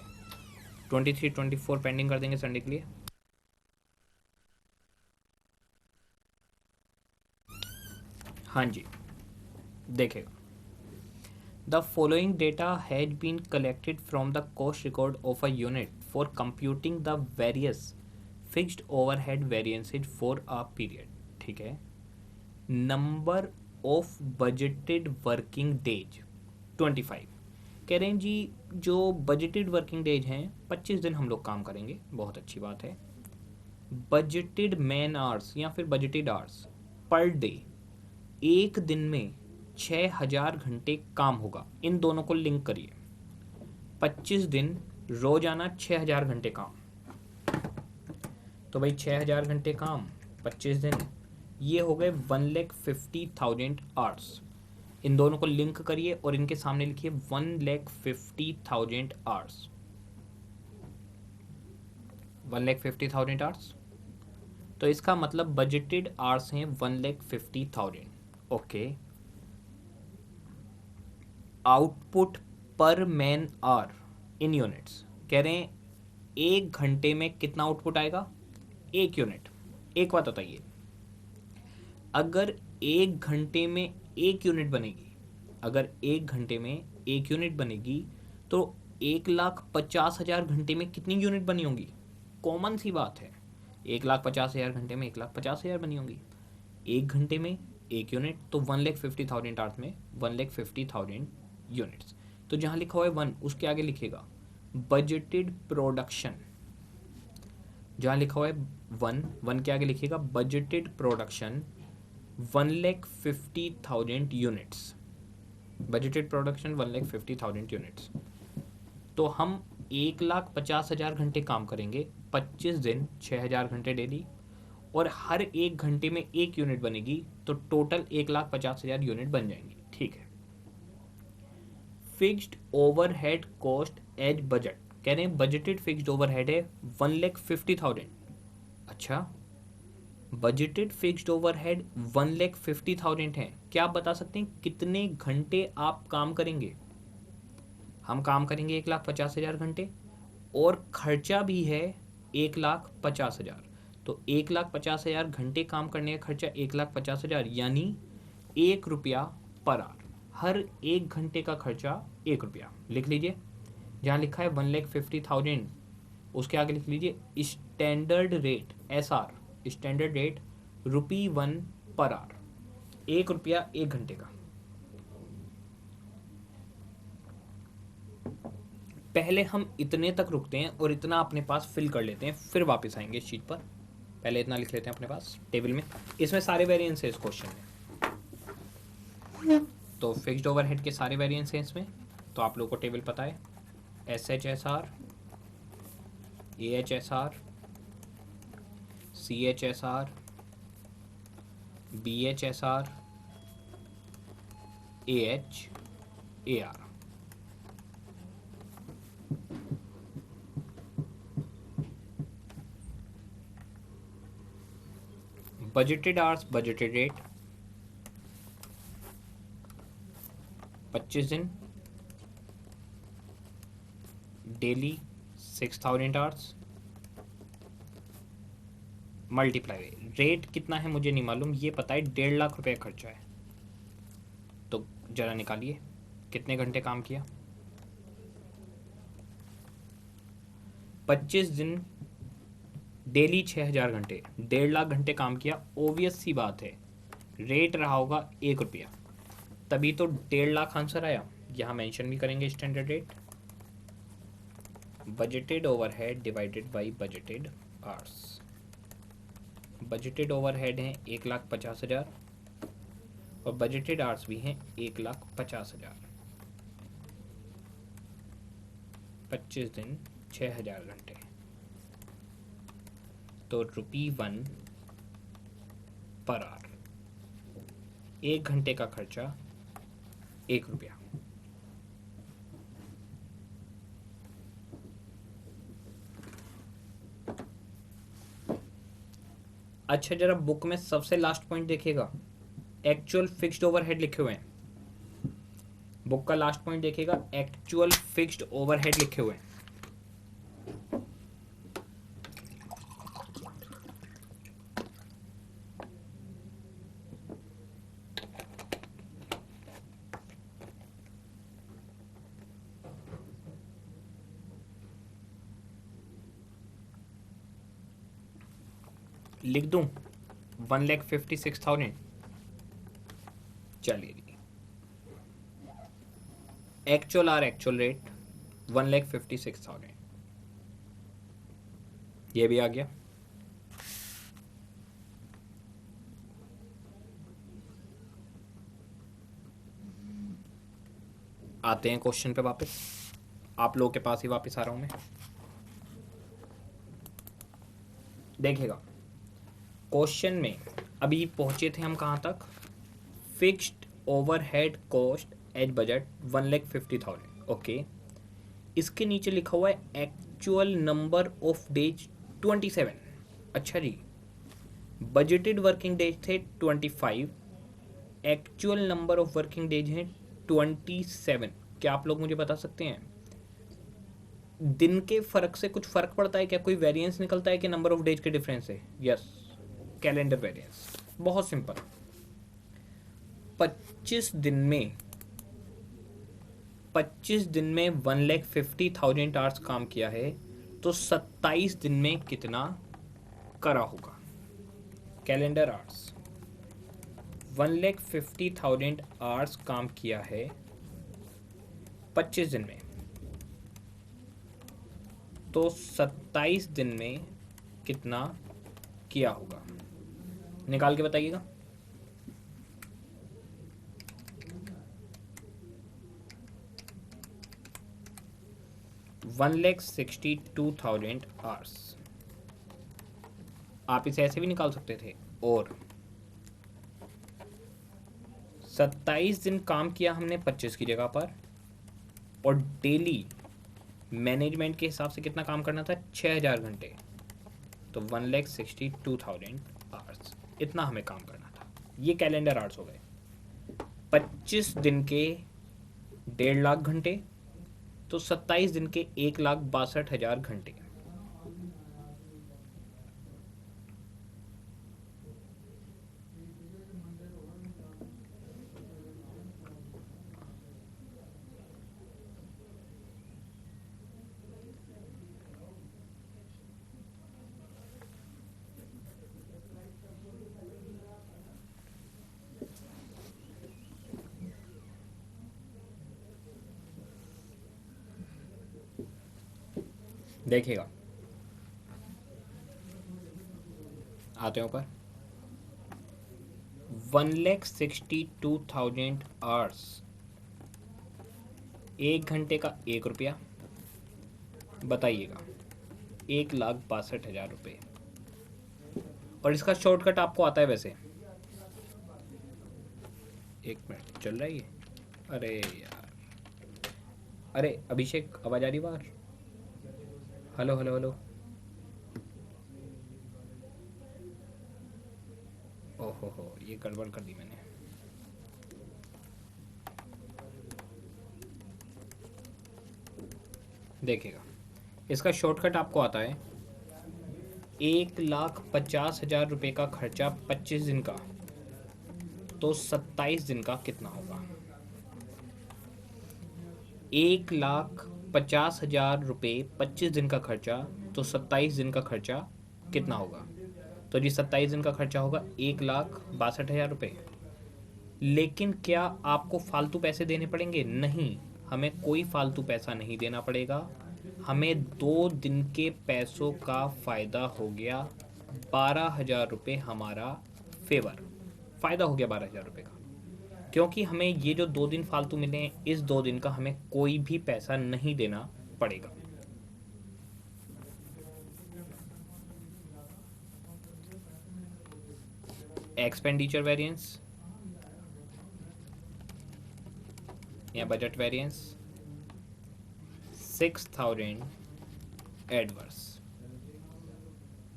23 24 पेंडिंग कर देंगे संडे के लिए। हाँ जी, देखेगा। The following data has been collected from the cost record of a unit for computing the various fixed overhead variances for a period. ठीक है। Number of budgeted working days 25। कह रहे हैं जी जो बजटेड वर्किंग डेज हैं 25 दिन हम लोग काम करेंगे, बहुत अच्छी बात है। बजटेड मैन आवर्स या फिर बजटेड आवर्स पर डे, एक दिन में 6,000 घंटे काम होगा। इन दोनों को लिंक करिए। 25 दिन, रोजाना 6,000 घंटे काम। तो भाई 6,000 घंटे काम 25 दिन, ये हो गए 1,50,000 आवर्स। इन दोनों को लिंक करिए और इनके सामने लिखिए 1,50,000 आवर्स। 1,50,000 आवर्स, तो इसका मतलब बजटेड आवर्स हैं 1,50,000। ओके। आउटपुट पर मैन आवर इन यूनिट्स, कह रहे हैं एक घंटे में कितना आउटपुट आएगा, 1 यूनिट। एक बात बताइए, अगर 1 घंटे में 1 यूनिट बनेगी, अगर 1 घंटे में 1 यूनिट बनेगी तो 1,50,000 घंटे में कितनी यूनिट बनी होंगी? कॉमन सी बात है, 1,50,000 घंटे में 1,50,000 बनी होंगी। 1 घंटे में 1 यूनिट तो 1,50,000 आवर्स में 1,50,000 यूनिट्स। तो जहाँ लिखा हुआ है 1, उसके आगे लिखेगा बजटेड प्रोडक्शन। जहाँ लिखा हुआ है 1 के आगे लिखिएगा budgeted production 1,50,000 units. Budgeted production 1,50,000 units. तो हम 1,50,000 घंटे काम करेंगे, 25 दिन 6,000 घंटे डेली, और हर 1 घंटे में 1 यूनिट बनेगी, तो टोटल 1,50,000 यूनिट बन जाएंगी। ठीक है। Fixed overhead cost as budget, कह रहे हैं बजटेड फिक्स्ड ओवरहेड है 1,50,000। अच्छा, बजटेड फिक्स्ड ओवरहेड 1,50,000 है। क्या आप बता सकते हैं कितने घंटे आप काम करेंगे? हम काम करेंगे 1,50,000 घंटे, और खर्चा भी है 1,50,000। तो 1,50,000 घंटे काम करने का खर्चा 1,50,000, यानी 1 रुपया पर आवर। हर 1 घंटे का खर्चा 1 रुपया। लिख लीजिए, जहाँ लिखा है 1,50,000 उसके आगे लिख लीजिए standard rate SR, standard rate ₹1 per hour, 1 रुपया 1 घंटे का। पहले हम इतने तक रुकते हैं और इतना अपने पास फिल कर लेते हैं, फिर वापस आएंगे इस शीट पर। पहले इतना लिख लेते हैं अपने पास टेबल में, इसमें सारे वेरिएंस है इस क्वेश्चन में। तो फिक्स्ड ओवरहेड के सारे वेरिएंस हैं इसमें, तो आप लोगों को टेबल पता है। SHSR, AHSR, CHSR, BHSR, AH, AR। Budgeted hours, budgeted rate 25 दिन डेली 6,000 आवर्स, मल्टीप्लाई रेट कितना है मुझे नहीं मालूम, ये पता है 1.5 लाख रुपए खर्चा है। तो जरा निकालिए कितने घंटे काम किया। 25 दिन डेली 6,000 घंटे, 1.5 लाख घंटे काम किया। ओबियस सी बात है रेट रहा होगा 1 रुपया, तभी तो 1.5 लाख आंसर आया। यहाँ मेंशन भी करेंगे standard rate. Budgeted overhead divided by budgeted hours. Budgeted overhead हैं 1,50,000 और बजटेड आवर्स भी हैं 1,50,000। 25 दिन 6,000 घंटे, तो ₹1 पर आवर। 1 घंटे का खर्चा 1 रुपया। अच्छा, जरा बुक में सबसे लास्ट पॉइंट देखिएगा, एक्चुअल फिक्स्ड ओवरहेड लिखे हुए हैं। बुक का लास्ट पॉइंट देखिएगा, एक्चुअल फिक्स्ड ओवरहेड लिखे हुए हैं। लिख दूं 1,56,000। चलिए, एक्चुअल आर एक्चुअल रेट 1,56,000, ये भी आ गया। आते हैं क्वेश्चन पे वापस, आप लोगों के पास ही वापस आ रहा हूं मैं। देखिएगा क्वेश्चन में अभी पहुंचे थे हम कहाँ तक, fixed overhead cost as budget 1,50,000। Okay, इसके नीचे लिखा हुआ है एक्चुअल नंबर ऑफ डेज 27। अच्छा जी, बजटेड वर्किंग डेज थे 25, actual number of working days हैं 27। क्या आप लोग मुझे बता सकते हैं दिन के फर्क से कुछ फर्क पड़ता है क्या, कोई वेरिएंस निकलता है कि नंबर ऑफ डेज के डिफरेंस से? Yes, calendar variance. बहुत सिंपल, 25 दिन में 1,50,000 आवर्स काम किया है, तो 27 दिन में कितना करा होगा? कैलेंडर आवर्स, 1,50,000 आवर्स काम किया है 25 दिन में, तो 27 दिन में कितना किया होगा? निकाल के बताइएगा। One lakh 62,000 hours. आप इसे ऐसे भी निकाल सकते थे, और 27 दिन काम किया हमने 25 की जगह पर, और डेली मैनेजमेंट के हिसाब से कितना काम करना था? 6,000 घंटे। तो 1,62,000 आवर्स, इतना हमें काम करना था। ये कैलेंडर आवर्स हो गए। 25 दिन के 1.5 लाख घंटे, तो 27 दिन के 1,62,000 घंटे। देखिएगा, आते हैं ऊपर। 1,62,000 आवर्स, 1 घंटे का 1 रुपया, बताइएगा 1,62,000 रुपये। और इसका शॉर्टकट आपको आता है वैसे। एक मिनट, चल रहा है ये? अरे यार, अरे अभिषेक, आवाज आ रही बाहर? Hello hello hello. ओहो हो, ये गड़बड़ कर दी मैंने। देखिएगा, इसका शॉर्टकट आपको आता है। 1,50,000 रुपये का खर्चा 25 दिन का, तो 27 दिन का कितना होगा? 1,50,000 रुपये 25 दिन का खर्चा, तो 27 दिन का खर्चा कितना होगा? तो जी 27 दिन का खर्चा होगा 1,62,000 रुपये। लेकिन क्या आपको फालतू पैसे देने पड़ेंगे? नहीं, हमें कोई फालतू पैसा नहीं देना पड़ेगा। हमें 2 दिन के पैसों का फ़ायदा हो गया 12,000 रुपये, हमारा फेवर फ़ायदा हो गया 12,000 रुपये का। क्योंकि हमें ये जो 2 दिन फालतू मिले हैं, इस 2 दिन का हमें कोई भी पैसा नहीं देना पड़ेगा। एक्सपेंडिचर वेरिएंस या बजट वेरिएंस 6,000 एडवर्स,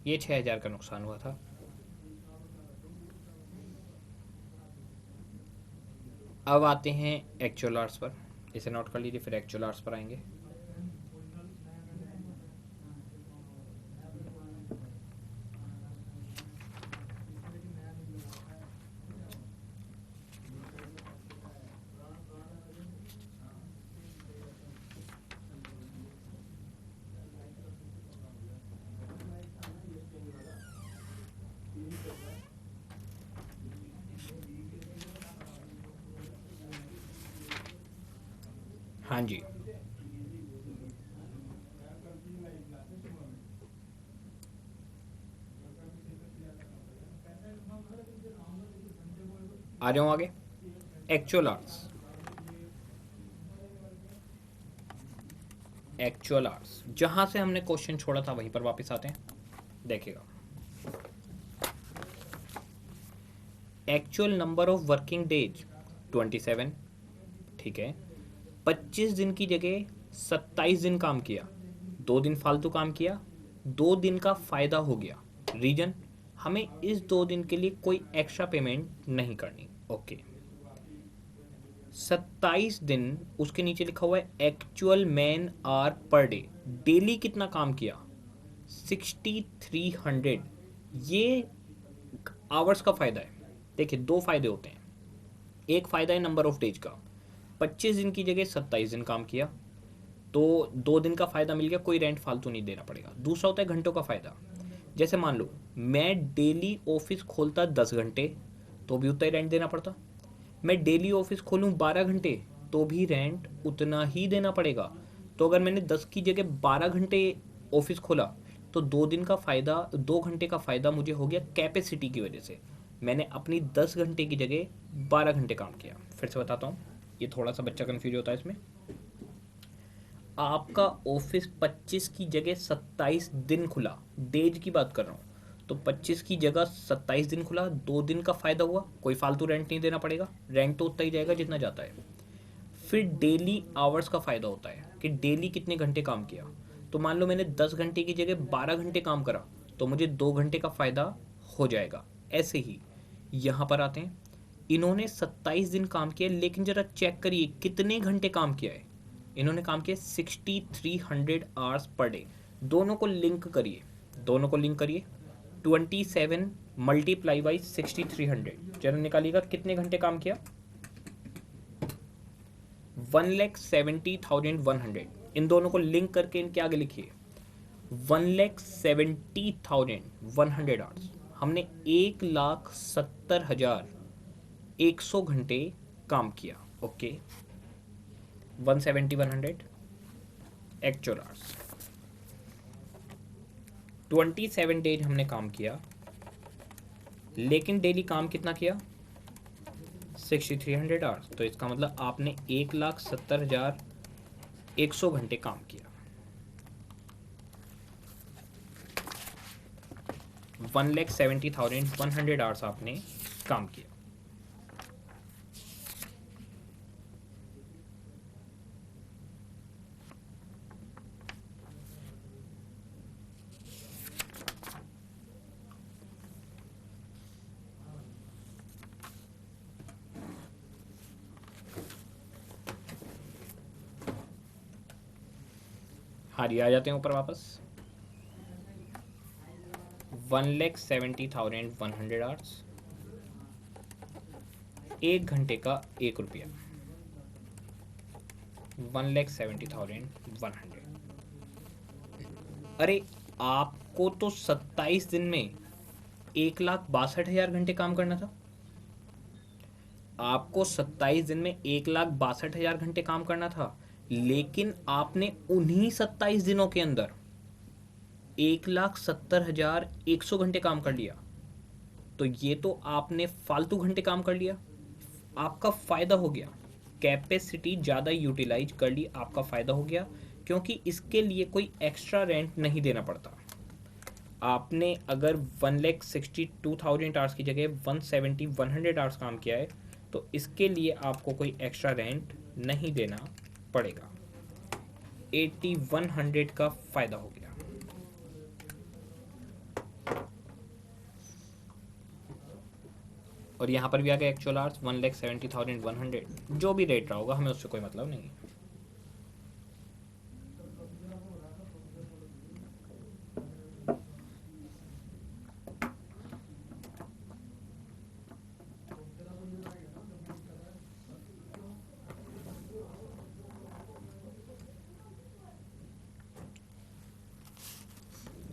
ये 6,000 का नुकसान हुआ था। अब आते हैं एक्चुअल आवर्स पर, इसे नोट कर लीजिए, फिर एक्चुअल आवर्स पर आएंगे। हाँ जी, आ जाऊँ आगे। एक्चुअल आवर्स, एक्चुअल आवर्स, जहां से हमने क्वेश्चन छोड़ा था वहीं पर वापस आते हैं। देखिएगा, actual number of working days 27, ठीक है। 25 दिन की जगह 27 दिन काम किया, 2 दिन फालतू काम किया, 2 दिन का फायदा हो गया। रीजन, हमें इस 2 दिन के लिए कोई एक्स्ट्रा पेमेंट नहीं करनी। ओके, 27 दिन, उसके नीचे लिखा हुआ है actual man hour per day, daily कितना काम किया 6300। ये आवर्स का फ़ायदा है। देखिए दो फायदे होते हैं, एक फ़ायदा है नंबर ऑफ डेज का, 25 दिन की जगह 27 दिन काम किया तो 2 दिन का फ़ायदा मिल गया, कोई रेंट फालतू नहीं देना पड़ेगा। दूसरा होता है घंटों का फ़ायदा। जैसे मान लो मैं डेली ऑफिस खोलता 10 घंटे तो भी उतना ही रेंट देना पड़ता, मैं डेली ऑफिस खोलूँ 12 घंटे तो भी रेंट उतना ही देना पड़ेगा। तो अगर मैंने 10 की जगह 12 घंटे ऑफिस खोला तो 2 दिन का फ़ायदा, 2 घंटे का फ़ायदा मुझे हो गया कैपेसिटी की वजह से। मैंने अपनी 10 घंटे की जगह 12 घंटे काम किया। फिर से बताता हूँ, ये थोड़ा सा बच्चा कन्फ्यूज होता है इसमें। आपका ऑफिस 25 की जगह 27 दिन खुला, डेज की बात कर रहा हूँ, तो 25 की जगह 27 दिन खुला, 2 दिन का फ़ायदा हुआ, कोई फालतू रेंट नहीं देना पड़ेगा, रेंट तो उतना ही जाएगा जितना जाता है। फिर डेली आवर्स का फ़ायदा होता है कि डेली कितने घंटे काम किया। तो मान लो मैंने 10 घंटे की जगह 12 घंटे काम करा तो मुझे 2 घंटे का फ़ायदा हो जाएगा। ऐसे ही यहाँ पर आते हैं, इन्होंने 27 दिन काम किया, लेकिन ज़रा चेक करिए कितने घंटे काम किया है। इन्होंने काम किया 6300 आवर्स पर डे। दोनों को लिंक करिए, दोनों को लिंक करिए। 27 मल्टीप्लाई बाई 6300, जरा निकालिएगा कितने घंटे काम किया। 1,70,100। इन दोनों को लिंक करके इनके आगे लिखिए 1,70,100 आवर्स। हमने 1,70,100 घंटे काम किया। Okay, 170,100 actual hours. 27 डेज हमने काम किया, लेकिन डेली काम कितना किया 6300 आवर्स। तो इसका मतलब आपने 1,70,100 घंटे काम किया। 1,70,100 आवर्स आपने काम किया। हाँ जी, आ जाते हैं ऊपर वापस। 1,70,100 आवर्स, 1 घंटे का 1 रुपया, 1,70,100। अरे आपको तो 27 दिन में 1,62,000 घंटे काम करना था। आपको 27 दिन में 1,62,000 घंटे काम करना था, लेकिन आपने उन्हीं 27 दिनों के अंदर 1,70,100 घंटे काम कर लिया। तो ये तो आपने फालतू घंटे काम कर लिया, आपका फ़ायदा हो गया, कैपेसिटी ज़्यादा यूटिलाइज कर ली, आपका फ़ायदा हो गया, क्योंकि इसके लिए कोई एक्स्ट्रा रेंट नहीं देना पड़ता। आपने अगर 1,62,000 आवर्स की जगह 1,70,100 आवर्स काम किया है तो इसके लिए आपको कोई एक्स्ट्रा रेंट नहीं देना पड़ेगा। 8,100 का फ़ायदा हो गया। और यहाँ पर भी आ गया एक्चुअल आवर्स 1,70,100। जो भी रेट रहा होगा हमें उससे कोई मतलब नहीं है।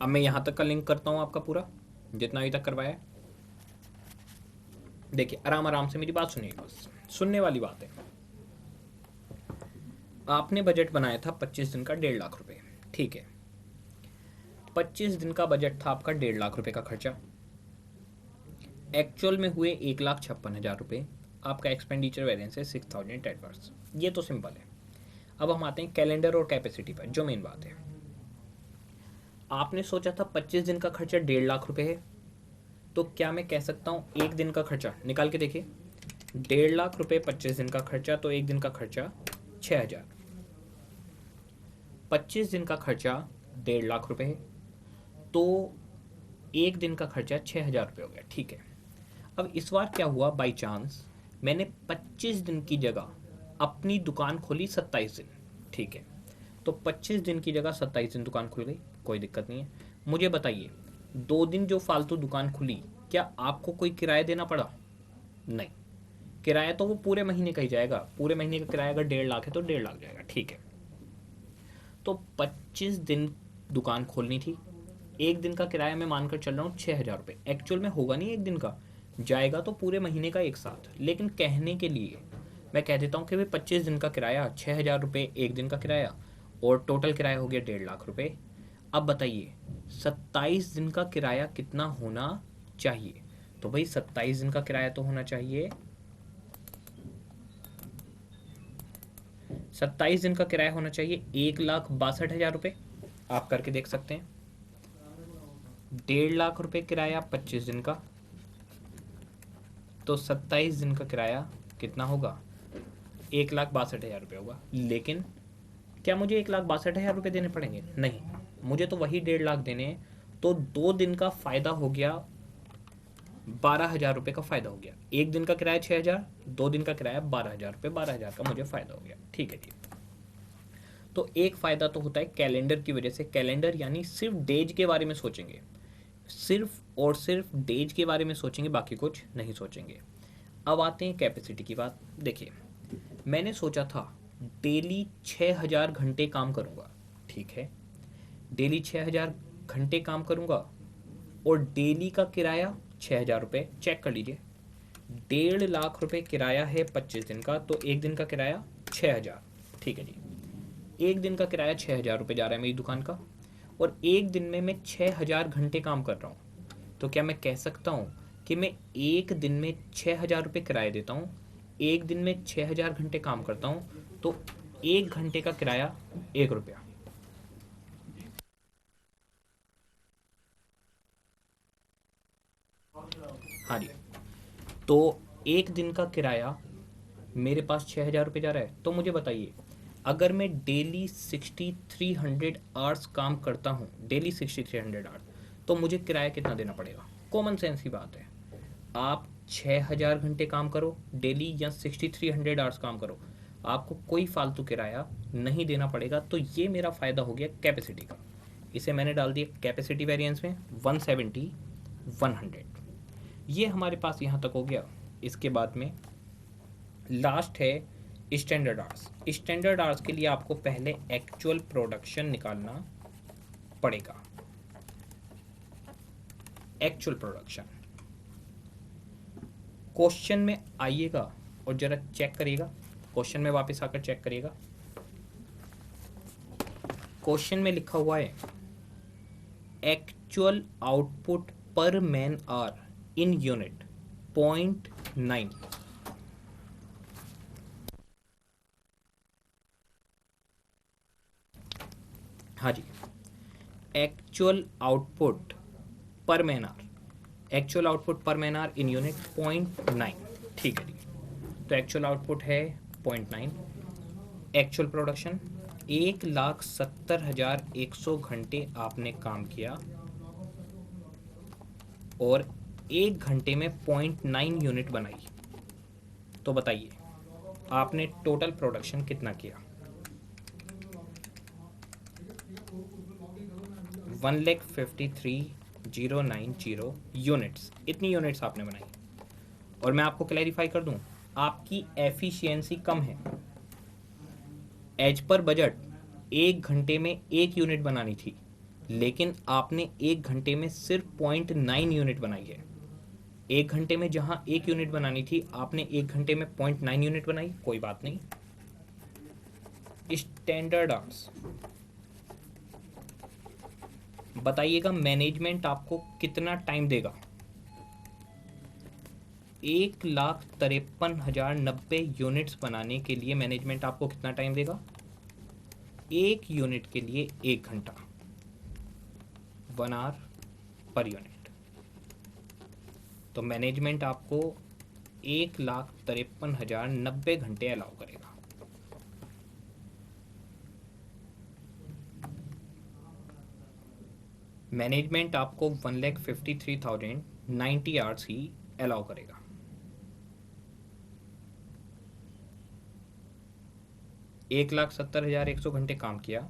अब मैं यहाँ तक का लिंक करता हूँ आपका पूरा, जितना अभी तक करवाया है। देखिए आराम आराम से मेरी बात सुनिए, बस सुनने वाली बात है। आपने बजट बनाया था 25 दिन का 1,50,000 रुपये, ठीक है। 25 दिन का बजट था आपका 1,50,000 रुपये का खर्चा, एक्चुअल में हुए 1,56,000 रुपये। आपका एक्सपेंडिचर वेरिएंस है 6,000 एडवर्स। ये तो सिंपल है। अब हम आते हैं कैलेंडर और कैपेसिटी पर, जो मेन बात है। आपने सोचा था 25 दिन का खर्चा 1,50,000 रुपये है, तो क्या मैं कह सकता हूँ एक दिन का खर्चा निकाल के देखिए, 1,50,000 रुपये 25 दिन का खर्चा, तो एक दिन का खर्चा 6,000। 25 दिन का खर्चा 1,50,000 रुपये है, तो एक दिन का खर्चा 6,000 रुपये हो गया, ठीक है। अब इस बार क्या हुआ, बाई चांस मैंने 25 दिन की जगह अपनी दुकान खोली 27 दिन, ठीक है, तो 25 दिन की जगह 27 दिन दुकान खुल गई, कोई दिक्कत नहीं है। मुझे बताइए 2 दिन जो फालतू दुकान खुली, क्या आपको कोई किराया देना पड़ा? नहीं, किराया तो वो पूरे महीने का ही जाएगा, पूरे महीने का किराया अगर 1.5 लाख है तो 1.5 लाख जाएगा, ठीक है। तो 25 दिन दुकान खोलनी थी, एक दिन का किराया मैं मानकर चल रहा हूँ 6,000 रुपये, एक्चुअल में होगा नहीं एक दिन का, जाएगा तो पूरे महीने का एक साथ, लेकिन कहने के लिए मैं कह देता हूँ कि भाई 25 दिन का किराया 6,000 रुपये, एक दिन का किराया, और टोटल किराया हो गया 1.5 लाख रुपये। अब बताइए 27 दिन का किराया कितना होना चाहिए? तो भाई 27 दिन का किराया तो होना चाहिए, 27 दिन का किराया होना चाहिए 1,62,000 रुपये। आप करके देख सकते हैं, 1.5 लाख रुपये किराया 25 दिन का, तो 27 दिन का किराया कितना होगा? 1,62,000 रुपये होगा। लेकिन क्या मुझे 1,62,000 रुपये देने पड़ेंगे? नहीं, मुझे तो वही 1.5 लाख देने हैं। तो 2 दिन का फायदा हो गया 12,000 रुपये का फायदा हो गया। एक दिन का किराया 6,000, 2 दिन का किराया 12,000 रुपये, 12,000 का मुझे फायदा हो गया, ठीक है जी। तो एक फायदा तो होता है कैलेंडर की वजह से, कैलेंडर यानी सिर्फ डेज के बारे में सोचेंगे, सिर्फ और सिर्फ डेज के बारे में सोचेंगे, बाकी कुछ नहीं सोचेंगे। अब आते हैं कैपेसिटी की बात। देखिए मैंने सोचा था डेली 6,000 घंटे काम करूंगा, ठीक है, डेली 6,000 घंटे काम करूंगा, और डेली का किराया 6,000 रुपये, चेक कर लीजिए 1.5 लाख रुपये किराया है 25 दिन का, तो एक दिन का किराया 6,000, ठीक है जी। एक दिन का किराया 6,000 रुपये जा रहा है मेरी दुकान का, और एक दिन में मैं 6,000 घंटे काम कर रहा हूँ, तो क्या मैं कह सकता हूँ कि मैं एक दिन में 6,000 रुपये किराया देता हूँ, एक दिन में 6,000 घंटे काम करता हूँ, तो एक घंटे का किराया 1 रुपया। हाँ जी, तो एक दिन का किराया मेरे पास 6,000 रुपये जा रहा है। तो मुझे बताइए अगर मैं डेली 6,300 आवर्स काम करता हूँ, डेली 6,300 आवर्स, तो मुझे किराया कितना देना पड़ेगा? कॉमन सेंस की बात है, आप 6,000 घंटे काम करो डेली या 6,300 आवर्स काम करो, आपको कोई फालतू किराया नहीं देना पड़ेगा। तो ये मेरा फ़ायदा हो गया कैपेसिटी का, इसे मैंने डाल दिया कैपेसिटी वेरिएंस में 170 100। ये हमारे पास यहाँ तक हो गया। इसके बाद में लास्ट है स्टैंडर्ड आवर्स। स्टैंडर्ड आवर्स के लिए आपको पहले एक्चुअल प्रोडक्शन निकालना पड़ेगा। एक्चुअल प्रोडक्शन क्वेश्चन में आइएगा और जरा चेक करिएगा, क्वेश्चन में वापस आकर चेक करिएगा। क्वेश्चन में लिखा हुआ है एक्चुअल आउटपुट पर मैन आवर इन यूनिट 0.9। हाँ जी, एक्चुअल आउटपुट पर मैन आवर, एक्चुअल आउटपुट पर मैन आवर इन यूनिट 0.9, ठीक है जी। तो एक्चुअल आउटपुट है 0.9, एक्चुअल प्रोडक्शन 1,70,100 घंटे आपने काम किया, और एक घंटे में 0.9 यूनिट बनाई। तो बताइए आपने टोटल प्रोडक्शन कितना किया? 1,53,090 यूनिट्स, इतनी यूनिट्स आपने बनाई। और मैं आपको क्लैरिफाई कर दूं, आपकी एफिशिएंसी कम है। एज पर बजट एक घंटे में एक यूनिट बनानी थी, लेकिन आपने एक घंटे में सिर्फ 0.9 यूनिट बनाई है। एक घंटे में जहां एक यूनिट बनानी थी आपने एक घंटे में 0.9 यूनिट बनाई, कोई बात नहीं। स्टैंडर्ड आवर्स बताइएगा मैनेजमेंट आपको कितना टाइम देगा? 1,53,090 यूनिट्स बनाने के लिए मैनेजमेंट आपको कितना टाइम देगा? एक यूनिट के लिए 1 घंटा, 1 आवर पर यूनिट। तो मैनेजमेंट आपको 1,53,090 घंटे अलाउ करेगा। मैनेजमेंट आपको 1,53,090 आवर्स ही अलाउ करेगा। 1,70,100 घंटे काम किया,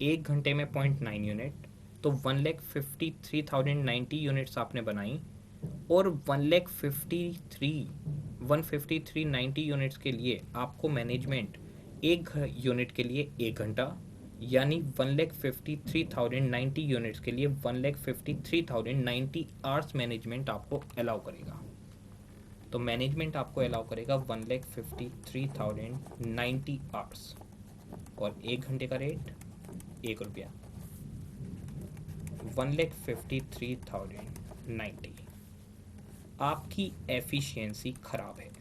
1 घंटे में 0.9 यूनिट, तो 1,53,090 यूनिट्स आपने बनाई, और 1,53,90 यूनिट्स के लिए आपको मैनेजमेंट एक यूनिट के लिए 1 घंटा, यानी 1,53,090 यूनिट्स के लिए 1,53,090 आवर्स मैनेजमेंट आपको अलाउ करेगा। तो मैनेजमेंट आपको अलाउ करेगा 1,53,090 आवर्स, और 1 घंटे का रेट 1 रुपया। 1,53,090। आपकी एफिशिएंसी खराब है।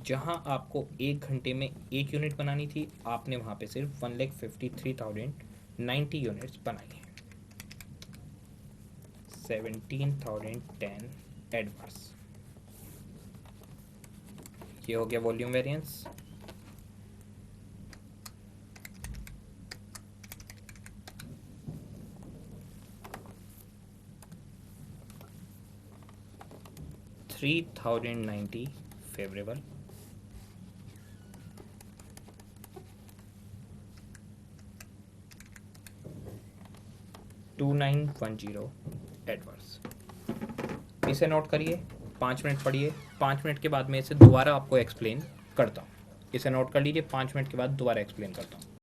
जहां आपको 1 घंटे में 1 यूनिट बनानी थी, आपने वहां पे सिर्फ 1,53,090 यूनिट्स बनाई है। 17,010 एडवर्स। ये हो गया वॉल्यूम वेरिएंस। $3,090 favourable, 2,910 adverse. इसे नोट करिए, 5 मिनट पढ़िए, 5 मिनट के बाद मैं इसे दोबारा आपको एक्सप्लेन करता हूँ। इसे नोट कर लीजिए, 5 मिनट के बाद दोबारा एक्सप्लेन करता हूँ।